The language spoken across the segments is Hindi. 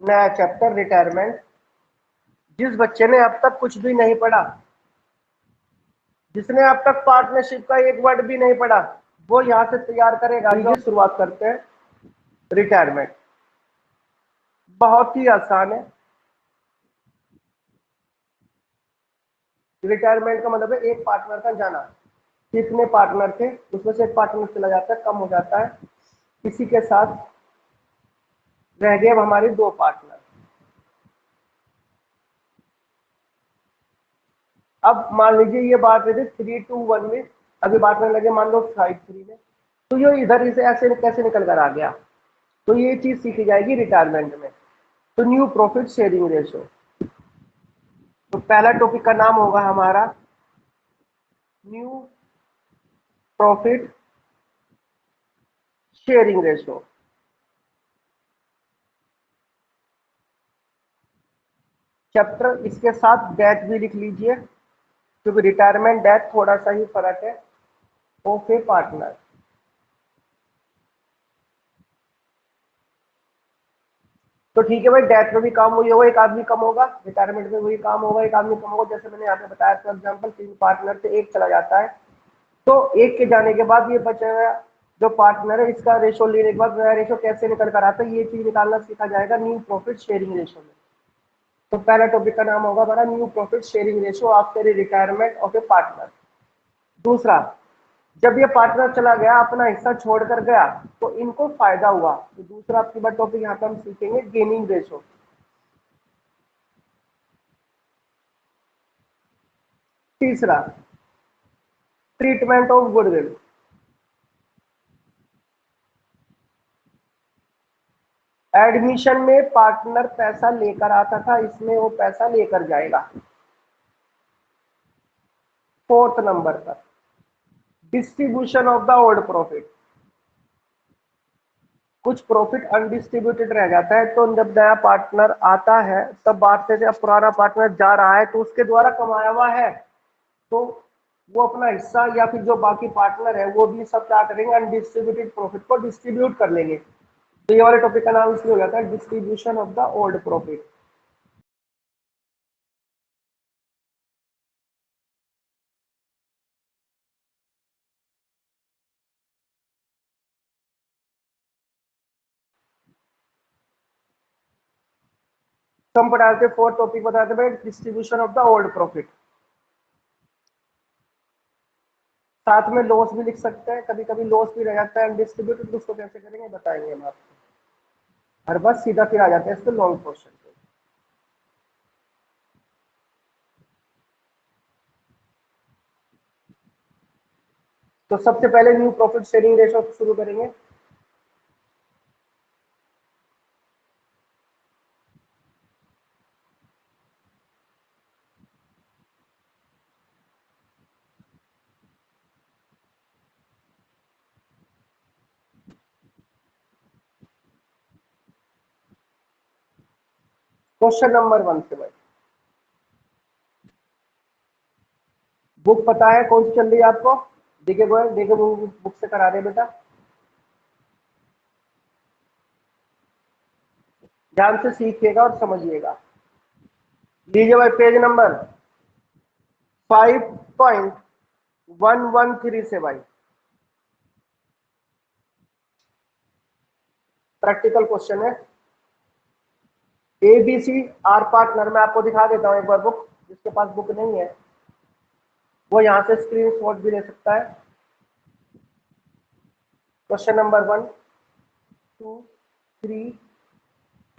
नया चैप्टर रिटायरमेंट। जिस बच्चे ने अब तक कुछ भी नहीं पढ़ा, जिसने अब तक पार्टनरशिप का एक वर्ड भी नहीं पढ़ा, वो यहां से तैयार करेगा। जो शुरुआत करते हैं रिटायरमेंट। बहुत ही आसान है। रिटायरमेंट का मतलब है एक पार्टनर का जाना। कितने पार्टनर थे, उसमें से एक पार्टनर चला जाता है, कम हो जाता है, किसी के साथ रह गए अब हमारे दो पार्टनर। अब मान लीजिए ये बात रही थी 3-2-1 में, अभी बांटने लगे मान लो 5-3 में, तो ये इधर से ऐसे कैसे निकल कर आ गया, तो ये चीज सीखी जाएगी रिटायरमेंट में। तो न्यू प्रॉफिट शेयरिंग रेशो। तो पहला टॉपिक का नाम होगा हमारा new profit sharing ratio. Chapter इसके साथ डेथ भी लिख लीजिए, क्योंकि रिटायरमेंट डेथ थोड़ा सा ही फर्क है ऑफ ए पार्टनर। तो ठीक है भाई, डेथ में भी काम वही होगा, एक आदमी कम होगा, रिटायरमेंट में वही काम होगा, एक आदमी कम होगा। जैसे मैंने यहाँ पे बताया फॉर एग्जाम्पल 3 पार्टनर से एक चला जाता है, तो एक के जाने के बाद ये बचा हुआ जो पार्टनर है, इसका रेशो लेने के बाद नया रेशो कैसे निकल कर आता है, ये चीज निकालना सीखा जाएगा न्यू प्रॉफिट शेयरिंग रेशो में। तो पहला टॉपिक का नाम होगा हमारा new profit sharing ratio after retirement of A partner. दूसरा, जब ये पार्टनर चला गया, अपना हिस्सा छोड़कर गया, तो इनको फायदा हुआ। तो दूसरा आपकी बात टॉपिक यहाँ पे हम सीखेंगे गेनिंग रेशो। तीसरा, ट्रीटमेंट ऑफ गुडविल। एडमिशन में पार्टनर पैसा लेकर आता था, इसमें वो पैसा लेकर जाएगा। फोर्थ नंबर पर distribution of the old profit. कुछ प्रॉफिट अनडिस्ट्रीब्यूटेड रह जाता है, तो जब नया पार्टनर आता है तब बांटते थे। अब पुराना पार्टनर जा रहा है तो उसके द्वारा कमाया हुआ है, तो वो अपना हिस्सा या फिर जो बाकी पार्टनर है वो भी सब क्या करेंगे, अनडिस्ट्रीब्यूटेड प्रॉफिट को डिस्ट्रीब्यूट कर लेंगे। तो ये वाले टॉपिक का नाम इसलिए हो जाता है distribution of the old profit. तो हम पढ़ाते फोर्थ टॉपिक बताते भाई distribution of the old profit. साथ में लॉस भी लिख सकते हैं, कभी कभी लॉस भी रह जाता है अनडिस्ट्रीब्यूटेड, उसको कैसे करेंगे बताएंगे हम आपको। हर बस सीधा फिर आ जाते हैं इसके लॉन्ग क्वेश्चन पे। तो सबसे पहले न्यू प्रॉफिट शेयरिंग रेशो शुरू करेंगे। क्वेश्चन नंबर 1 से भाई, बुक पता है कौन सी चल रही है आपको? देखिए भाई, देखिए बुक से करा रहे बेटा, ध्यान से सीखिएगा और समझिएगा। लीजिए भाई पेज नंबर 5.113 से भाई, प्रैक्टिकल क्वेश्चन है। ABC आर पार्टनर, मैं आपको दिखा देता हूं एक बार बुक, जिसके पास बुक नहीं है वो यहां से स्क्रीनशॉट भी ले सकता है। क्वेश्चन नंबर 1, 2, 3,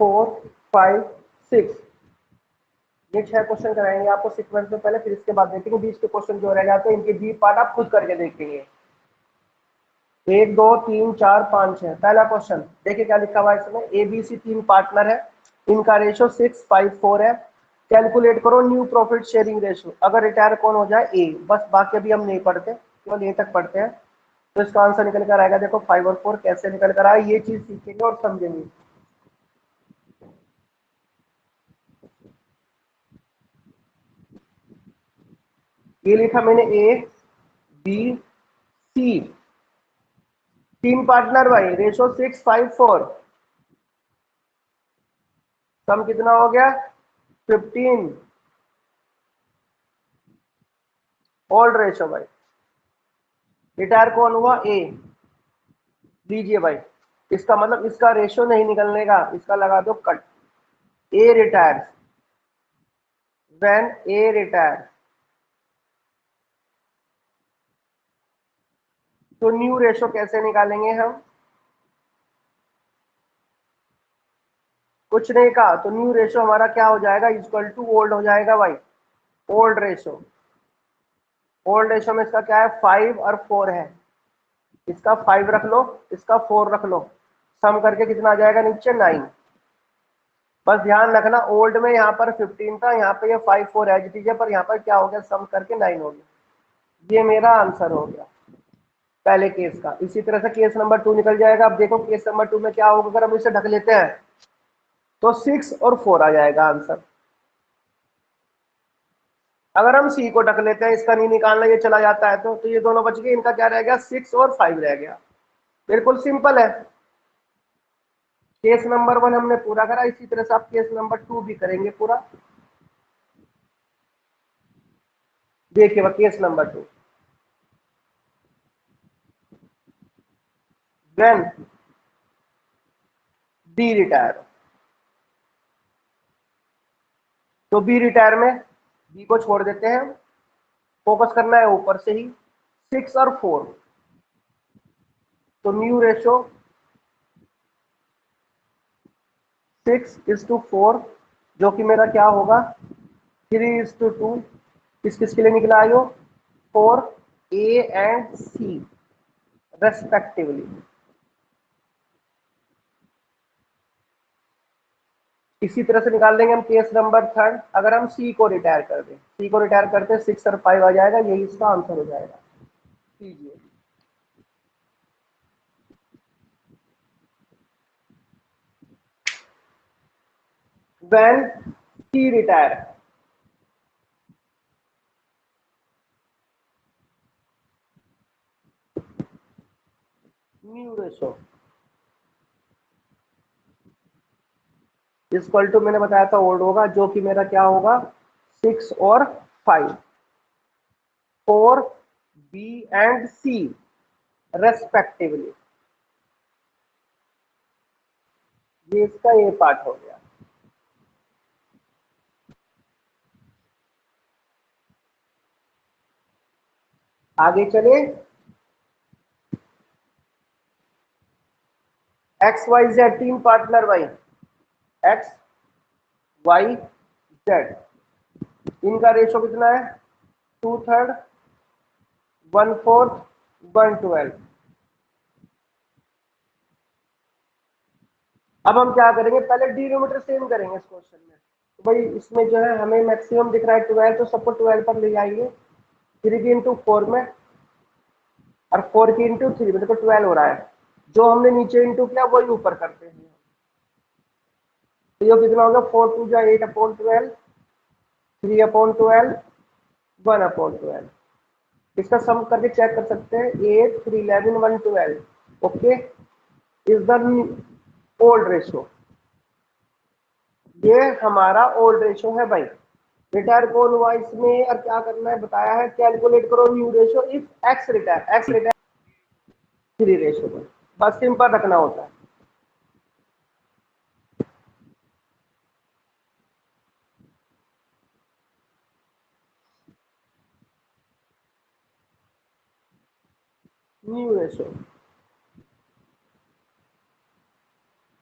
4, 5, 6, ये 6 क्वेश्चन कराएंगे आपको सीक्वेंस में पहले, फिर इसके बाद देखेंगे बीच के क्वेश्चन जो रह जाते हैं, इनके बी पार्ट आप खुद करके देखेंगे। 1, 2, 3, 4, 5, 6। पहला क्वेश्चन देखिए क्या लिखा हुआ है इसमें, ABC 3 पार्टनर है, इनका रेशो 6:5:4 है। कैलकुलेट करो न्यू प्रॉफिट शेयरिंग रेशो अगर रिटायर कौन हो जाए ए। बस बाकी अभी हम नहीं पढ़ते, केवल ए तक पढ़ते हैं। तो इसका आंसर निकल कर आएगा, देखो 5 और 4 कैसे निकल कर आए, ये चीज सीखेंगे और समझेंगे। ये लिखा मैंने ABC, 3 पार्टनर भाई, रेशो 6:5:4। सम कितना हो गया 15। ओल्ड रेशो भाई, रिटायर कौन हुआ ए, लीजिए भाई, इसका मतलब इसका रेशो नहीं निकलने का, इसका लगा दो cut. A retire, when A retire, तो न्यू रेशो कैसे निकालेंगे हम, कुछ नहीं कहा, तो न्यू रेशो हमारा क्या हो जाएगा, इक्वल टू ओल्ड हो जाएगा भाई, ओल्ड रेशो। ओल्ड रेशो में इसका क्या है 5 और 4 है, इसका 5 रख लो, इसका 4 रख लो, सम करके कितना आ जाएगा नीचे 9। बस ध्यान रखना ओल्ड में यहाँ पर 15 था, यहाँ पे ये 5 4 एज इट इज है, पर यहाँ पर क्या हो गया सम करके 9 हो गया। ये मेरा आंसर हो गया पहले केस का। इसी तरह से केस नंबर 2 निकल जाएगा। अब देखो केस नंबर 2 में क्या होगा, अगर हम इसे ढक लेते हैं तो 6 और 4 आ जाएगा आंसर। अगर हम सी को ढक लेते हैं, इसका नहीं निकालना, ये चला जाता है, तो ये दोनों बच गए, इनका क्या रह गया 6 और 5 रह गया। बिल्कुल सिंपल है। केस नंबर 1 हमने पूरा करा, इसी तरह से आप केस नंबर 2 भी करेंगे पूरा। देखिए case number 2, when B retire, तो बी रिटायर में बी को छोड़ देते हैं, फोकस करना है ऊपर से ही, 6 और 4, तो न्यू रेशो 6:4, जो कि मेरा क्या होगा 3:2, किस किस के लिए निकला आयो, for A and C respectively. इसी तरह से निकाल लेंगे हम केस नंबर 3, अगर हम सी को रिटायर कर दें, सी को रिटायर करते 6 और 5 आ जाएगा, यही इसका आंसर हो जाएगा। कीजिए when C retire, new ratio equal to, मैंने बताया था ओल्ड होगा, जो कि मेरा क्या होगा 6 और 5 for B and C respectively. ये इसका ये पार्ट हो गया। आगे चले, एक्स वाई जेड 3 पार्टनर भाई, एक्स वाई जेड, इनका रेशो कितना है 2/3, 1/4, 1/12। अब हम क्या करेंगे, पहले डिनोमिनेटर सेम करेंगे इस क्वेश्चन में। तो भाई इसमें जो है हमें मैक्सिमम दिख रहा है 12, तो सबको 12 पर ले जाएंगे, 3 की इंटू 4 में, और 4 की इंटू 3 में, देखो 12 हो रहा है, जो हमने नीचे इंटू किया वही ऊपर करते हैं। तो ये कितना होगा 4 2 8/12, 3/12, 1/12। इसका सम करके चेक कर सकते हैं, 8 3 11 1/12। Okay, is the old ratio, ये हमारा ओल्ड रेशो है भाई। रिटायर कौन हुआ इसमें और क्या करना है बताया है, कैलकुलेट करो new ratio if x retire 3 ratio पर, बस सिंपल रखना होता है। New ratio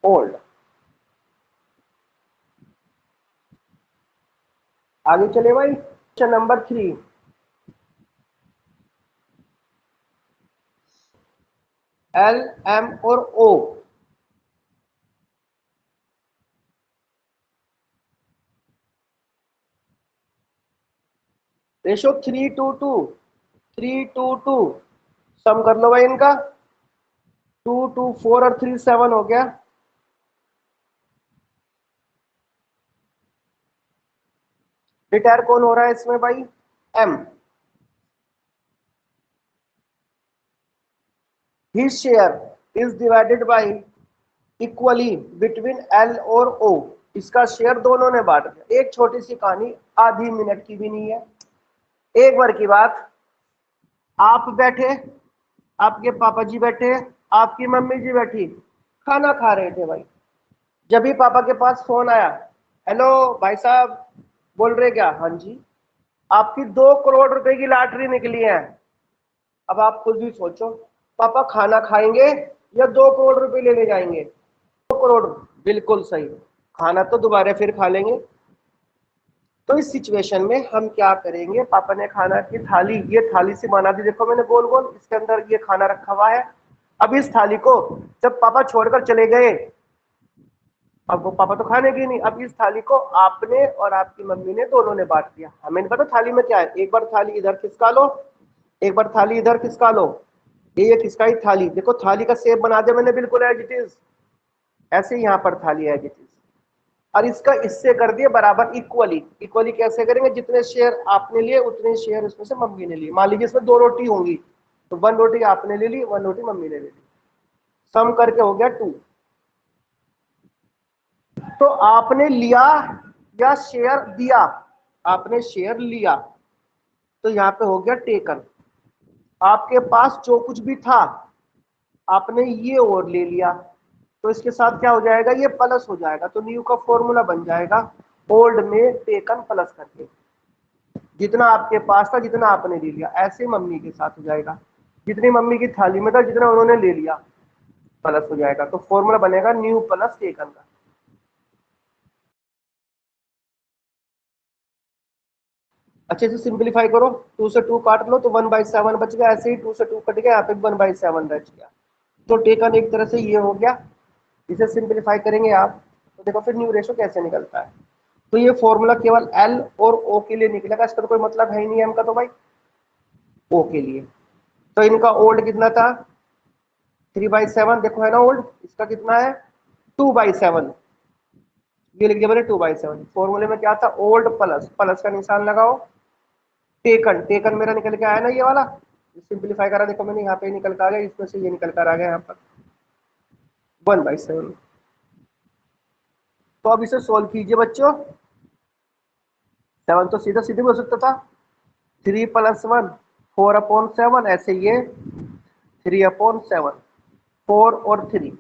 old. आगे चले भाई, क्वेश्चन नंबर 3, एल एम और ओ, रेशो 3:2, 3:2, सम कर लो भाई इनका, 2 2 4 और 3 7 हो गया। रिटायर कौन हो रहा है इसमें भाई, M, his share is divided by equally between L और O, इसका शेयर दोनों ने बांट दिया। एक छोटी सी कहानी, आधी मिनट की भी नहीं है। एक बार की बात, आप बैठे, आपके पापा जी बैठे, आपकी मम्मी जी बैठी, खाना खा रहे थे भाई। जब भी पापा के पास फोन आया, हेलो भाई साहब, बोल रहे क्या? हाँ जी। आपकी 2 करोड़ रुपए की लॉटरी निकली है। अब आप खुद भी सोचो, पापा खाना खाएंगे या 2 करोड़ रुपए लेने जाएंगे? 2 करोड़, बिल्कुल सही। खाना तो दोबारा फिर खा लेंगे। तो इस सिचुएशन में हम क्या करेंगे? पापा ने खाना की थाली, ये थाली से बना दी, देखो मैंने गोल गोल, इसके अंदर ये खाना रखा हुआ है। अब इस थाली को जब पापा छोड़कर चले गए, अब वो पापा तो खाने की नहीं, अब इस थाली को आपने और आपकी मम्मी ने दोनों ने बांट दिया। हमें नहीं पता थाली में क्या है। एक बार थाली इधर खिसका लो, एक बार थाली इधर खिसका लो, ये खिसकाई थाली, देखो थाली का शेप बना दिया मैंने बिल्कुल एज इट इज। ऐसे ही यहाँ पर थाली एज इट इज, और इसका इससे कर दिए बराबर इक्वली। इक्वली कैसे करेंगे? जितने शेयर आपने लिए उतने शेयर इसमें से मम्मी ने लिए। मान लीजिए इसमें 2 रोटी होंगी, तो 1 रोटी आपने ले ली, 1 रोटी मम्मी ने ले ली, सम करके हो गया 2। तो आपने लिया या शेयर दिया? आपने शेयर लिया, तो यहां पे हो गया टेकन। आपके पास जो कुछ भी था आपने ये और ले लिया, तो इसके साथ क्या हो जाएगा? ये प्लस हो जाएगा। तो न्यू का फॉर्मूला बन जाएगा ओल्ड में टेकन प्लस करके, जितना आपके पास था जितना आपने ले लिया। ऐसे मम्मी के साथ हो जाएगा, जितनी मम्मी की थाली में था जितना उन्होंने ले लिया प्लस हो जाएगा। तो फॉर्मूला बनेगा न्यू प्लस टेकन का। अच्छे से सिंप्लीफाई करो, 2 से 2 काट लो तो 1/7 बच गया। ऐसे ही 2 से 2 कट गया, यहाँ पे 1/7 बच गया। तो टेकन एक तरह से ये हो गया। इसे सिंप्लीफाई करेंगे आप तो देखो फिर न्यू रेशो कैसे निकलता है। तो ये फॉर्मूला केवल एल और ओ के लिए निकलेगा, इसका तो कोई मतलब है ही नहीं एम का, तो भाई ओ के लिए। तो इनका ओल्ड कितना था? 3/7, देखो है ना ओल्ड, इसका कितना है? 2/7। ये लिख दिया मैंने 2/7। फॉर्मूले में क्या था? ओल्ड प्लस, प्लस का निशान लगाओ, टेकन, टेकन मेरा निकल के आया ना ये वाला, सिंप्लीफाई करा देखो मैंने, यहाँ पे निकल कर आ गया, इसमें से ये निकल कर आ गया यहाँ पर 1/7। तो अब इसे सोल्व कीजिए बच्चों। 7 तो सीधा सीधे भी हो सकता था, 3+1 4/7, ऐसे ये 3/7, 4 और 3,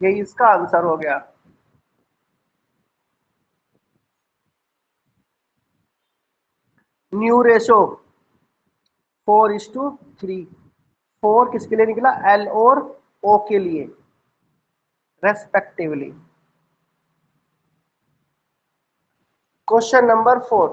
यही इसका आंसर हो गया। New ratio 4:3। 4 किसके लिए निकला? एल और ओ के लिए रेस्पेक्टिवली। क्वेश्चन नंबर 4,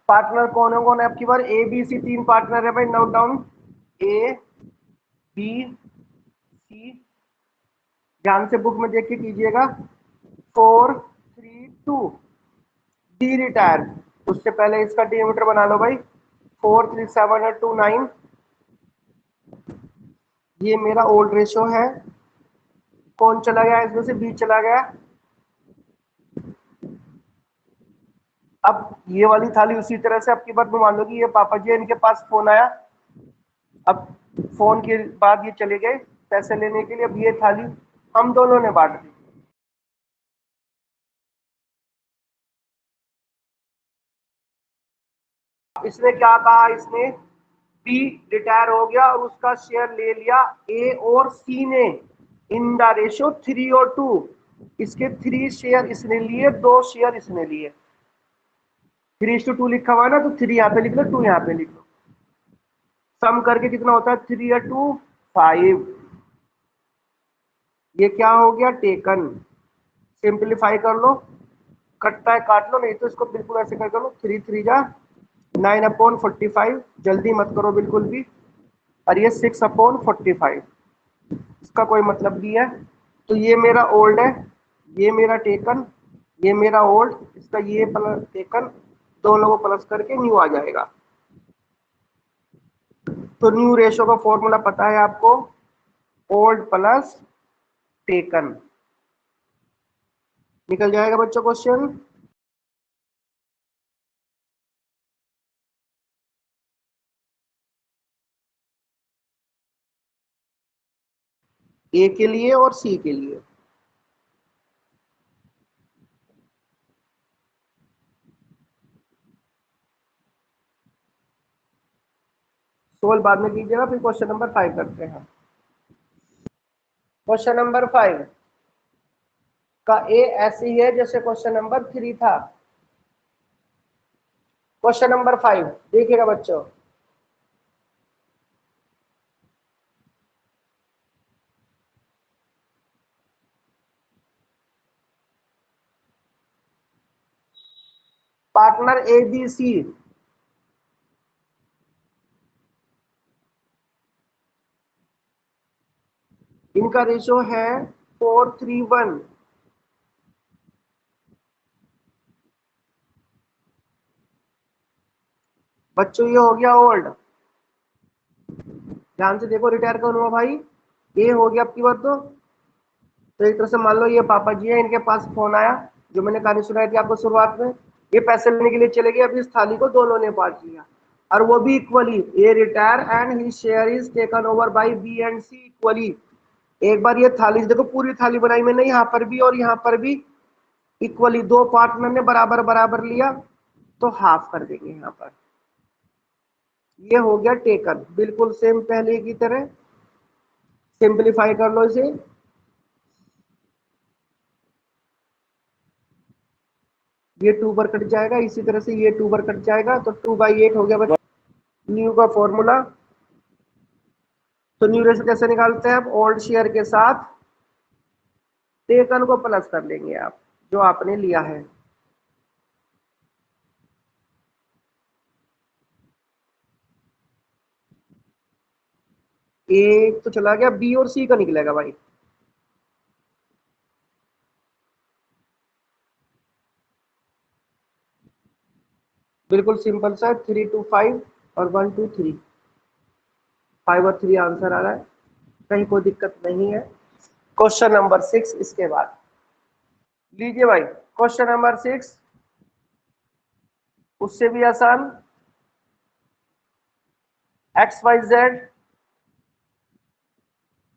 पार्टनर कौन है? कौन है आपकी बार? ए बी सी 3 पार्टनर है भाई, note down. A B C, ध्यान से बुक में देख के कीजिएगा। 4 3 2, डी रिटायर, उससे पहले इसका डिमीटर बना लो भाई। 4 3 7 8 2 9, ये मेरा ओल्ड रेशो है। कौन चला गया इसमें से? बी चला गया। अब ये वाली थाली उसी तरह से आपकी बात मान लो कि ये पापा जी इनके पास फोन आया, अब फोन के बाद ये चले गए पैसे लेने के लिए। अब ये थाली हम दोनों ने बांट दी। इसने क्या कहा? इसने बी रिटायर हो गया और उसका शेयर ले लिया ए और सी ने इन द रेशियो 3 और 2। इसके 3 शेयर इसने लिए, 2 शेयर इसने लिए। 3:2 लिखा हुआ है ना, तो 3 यहाँ पे लिख लो, 2 यहाँ पे लिख लो। सम करके कितना होता है? 3 या 2 5। ये क्या हो गया? टेकन। सिंप्लीफाई कर लो, कटता है काट लो, नहीं तो इसको बिल्कुल ऐसे कर लो। 3 3 जा 9/45, जल्दी मत करो बिल्कुल भी। और ये 6/45, इसका कोई मतलब नहीं है। तो ये मेरा ओल्ड है, ये मेरा टेकन, ये मेरा ओल्ड, इसका ये प्लस टेकन, दोनों को प्लस करके न्यू आ जाएगा। तो न्यू रेशो का फॉर्मूला पता है आपको? Old plus taken. निकल जाएगा बच्चों क्वेश्चन। ए के लिए और सी के लिए। सोल्व बाद में कीजिएगा, फिर क्वेश्चन नंबर 5 करते हैं। क्वेश्चन नंबर 5 का ए ऐसे ही है जैसे क्वेश्चन नंबर 3 था। क्वेश्चन नंबर 5 देखिएगा बच्चों, पार्टनर ए बी सी, इनका रेशो है 4:3:1। बच्चों ये हो गया ओल्ड। ध्यान से देखो, रिटायर कौन हुआ भाई, ए हो गया आपकी बात। तो एक तरह से मान लो ये पापा जी है, इनके पास फोन आया, जो मैंने कहानी सुनाई थी आपको शुरुआत में, ये पैसे लेने के लिए चले गए, अभी इस थाली को दोनों ने बांट लिया, और वो भी equally. A retire and his share is taken over by B and C equally. एक बार ये थाली देखो, पूरी थाली बनाई मैंने, यहाँ पर भी और यहाँ पर भी इक्वली, दो पार्टनर ने बराबर बराबर लिया, तो हाफ कर देंगे यहाँ पर। ये हो गया टेकन, बिल्कुल सेम पहले की तरह। सिंप्लीफाई कर लो इसे, ये 2 पर कट जाएगा, इसी तरह से ये 2 पर कट जाएगा, तो 2/8 हो गया न्यू का फॉर्मूला। तो न्यू रेशो कैसे निकालते हैं, अब ओल्ड शेयर के साथ टेकन को प्लस कर लेंगे आप, जो आपने लिया है। एक तो चला गया, बी और सी का निकलेगा भाई। बिल्कुल सिंपल सा, 3 2 5 और 1 2 3, 5 और 3 आंसर आ रहा है, कहीं कोई दिक्कत नहीं है। क्वेश्चन नंबर 6 इसके बाद लीजिए भाई, क्वेश्चन नंबर 6 उससे भी आसान। XYZ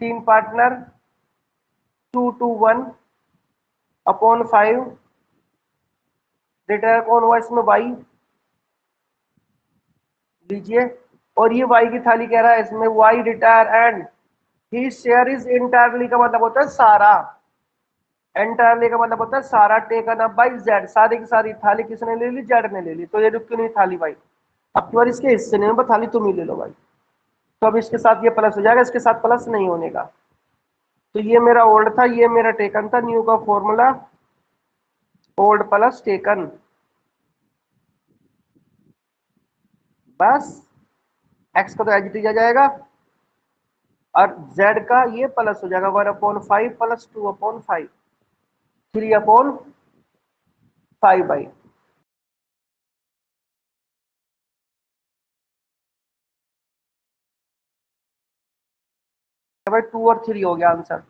3 पार्टनर 2:1/5, रिटायर कौन हुआ इसमें, वाई लीजिए। और ये वाई की थाली कह रहा है, इसमें Y retire and his share is entirely का मतलब होता है सारा, एंटायरली का मतलब होता है सारा, टेकन अप बाई जेड, सारी की सारी थाली किसने ले ली, जेड ने ले ली, तो ये रुक क्यों नहीं थाली भाई, अब की बार इसके हिस्से नहीं, थाली तुम ही ले लो भाई। तो अब इसके साथ ये प्लस हो जाएगा, इसके साथ प्लस नहीं होने का। तो ये मेरा ओल्ड था, ये मेरा टेकन था, न्यू का फॉर्मूला ओल्ड प्लस टेकन, बस। एक्स का तो एच दिया जाएगा, और जेड का ये प्लस हो जाएगा 1/5 प्लस 2/5, 3/5 भाई। भाई 2 और 3 हो गया आंसर।